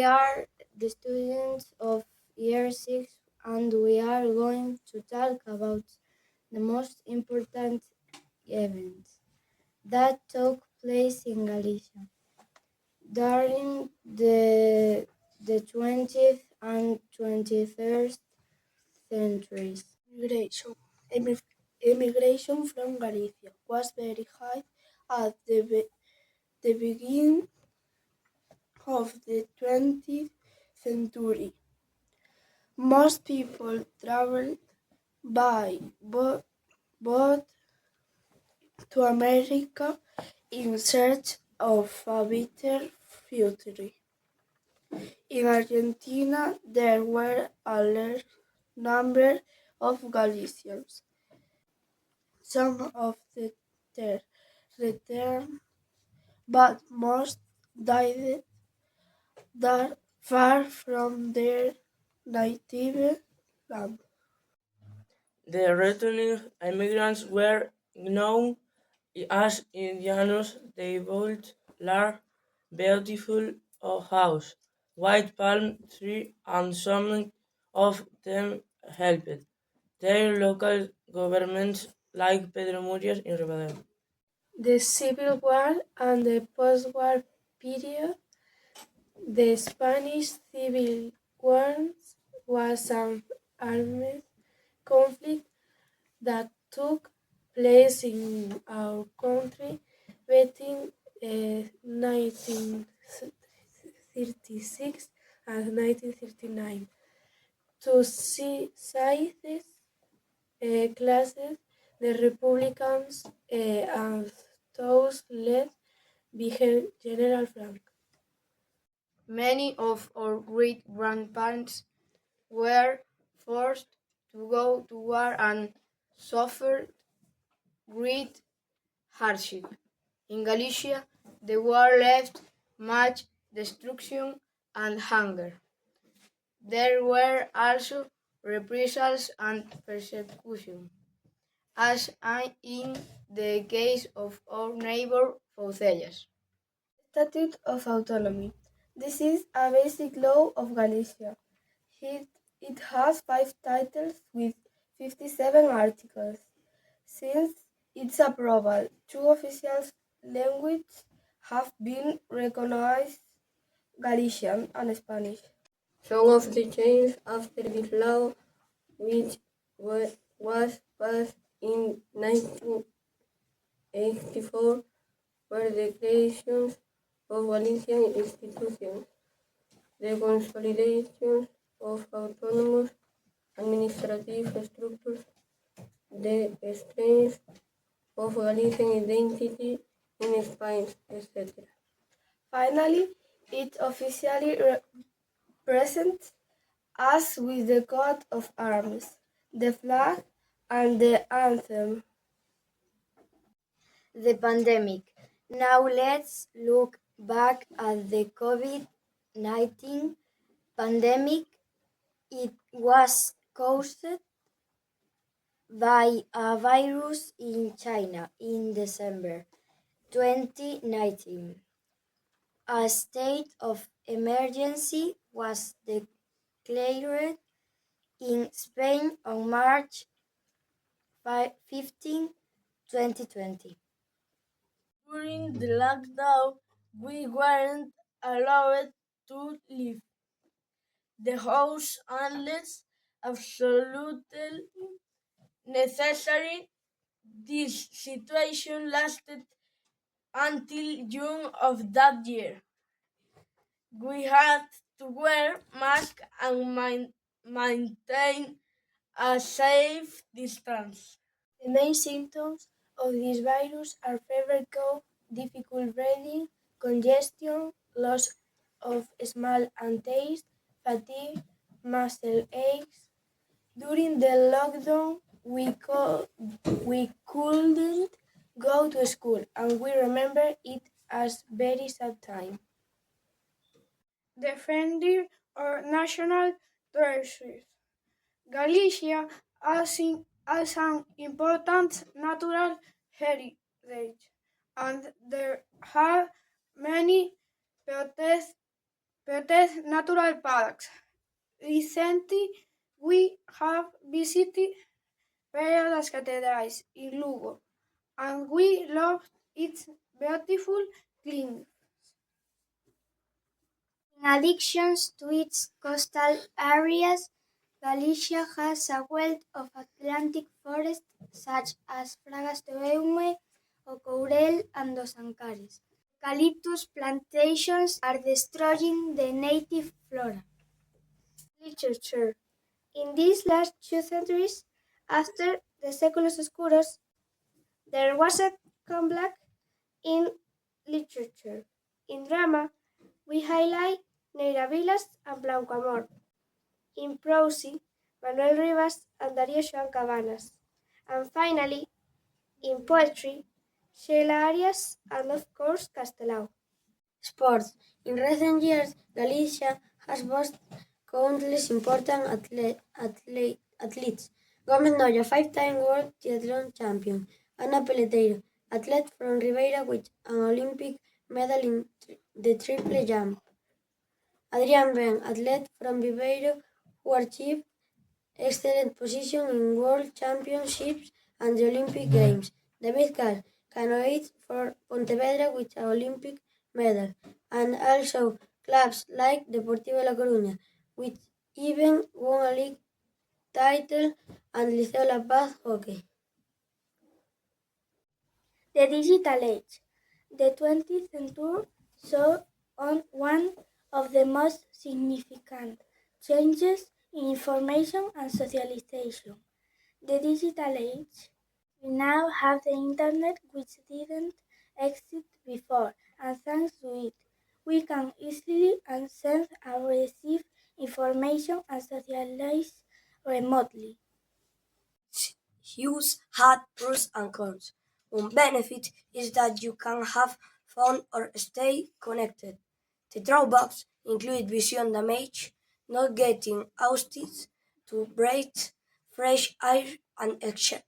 are the students of year 6 and we are going to talk about the most important events that took place in Galicia during the 20th and 21st centuries. Immigration. Immigration from Galicia was very high at the beginning of the 20th century. Most people traveled by boat to America in search of a better future. In Argentina, there were a large number of Galicians. Some of the returned, but most died there far from their native land. The returning immigrants were known as Indianos. They built large, beautiful houses, white palm trees, and some of them helped their local governments, like Pedro Murias in Ribadeo. The Civil War and the post-war period. The Spanish Civil War was an armed conflict that took place in our country between 1936 and 1939. Two sides classes, the Republicans and those led by General Frank. Many of our great grandparents were forced to go to war and suffered great hardship. In Galicia, the war left much destruction and hunger. There were also reprisals and persecution, as in the case of our neighbor Foucellas. Statute of Autonomy. This is a basic law of Galicia. It has 5 titles with 57 articles. Since its approval, 2 official languages have been recognized, Galician and Spanish. Some of the changes after this law, which was passed in 1984, were the creation of Galician institutions, the consolidation of autonomous administrative structures, the strength of Galician identity in Spain, etc. Finally, it officially presents us with the coat of arms, the flag, and the anthem. The pandemic. Now let's look back at the COVID-19 pandemic. It was caused by a virus in China in December 2019. A state of emergency was declared in Spain on March 15, 2020. During the lockdown, we weren't allowed to leave the house unless absolutely necessary. This situation lasted until June of that year. We had to wear masks and maintain a safe distance. The main symptoms of this virus are fever, cough, difficult breathing, congestion, loss of smell and taste, fatigue, muscle aches. During the lockdown, we couldn't go to school, and we remember it as very sad time. Defending our national treasures. Galicia has an important natural heritage, and there are many protected protect natural parks. Recently, we have visited various cathedrals in Lugo, and we love its beautiful clean. In addition to its coastal areas, Galicia has a wealth of Atlantic forests such as Fragas de Eume, O Courel, and Dos Ancares. Eucalyptus plantations are destroying the native flora. Literature. In these last 2 centuries, after the Séculos Oscuros, there was a comeback in literature. In drama, we highlight Neira Vilas and Blanco Amor. In prose, Manuel Rivas and Darío Joan Cabanas. And finally, in poetry, Sheila Arias and of course Castelao. Sports. In recent years, Galicia has boasted countless important athletes. Gómez Noya, 5-time world triathlon champion. Ana Peleteiro, athlete from Ribeira with an Olympic medal in the triple jump. Adrián Ben, athlete from Viveiro who achieved excellent position in World Championships and the Olympic Games. David Cal, canoeist for Pontevedra with an Olympic medal, and also clubs like Deportivo La Coruña, which even won a league title, and Liceo La Paz hockey. The digital age. The 20th century saw on one of the most significant changes in information and socialization. The digital age. We now have the internet, which didn't exist before, and thanks to it, we can easily send and receive information and socialize remotely. Use had pros and cons. One benefit is that you can have fun or stay connected. The drawbacks include vision damage, not getting outside to breathe fresh air and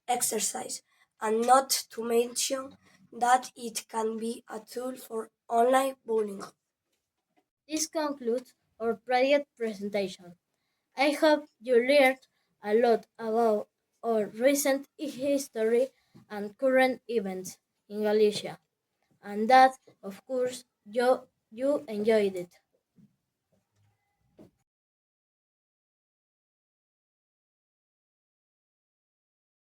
exercise, and not to mention that it can be a tool for online bullying. This concludes our project presentation. I hope you learned a lot about our recent history and current events in Galicia, and that, of course, you enjoyed it.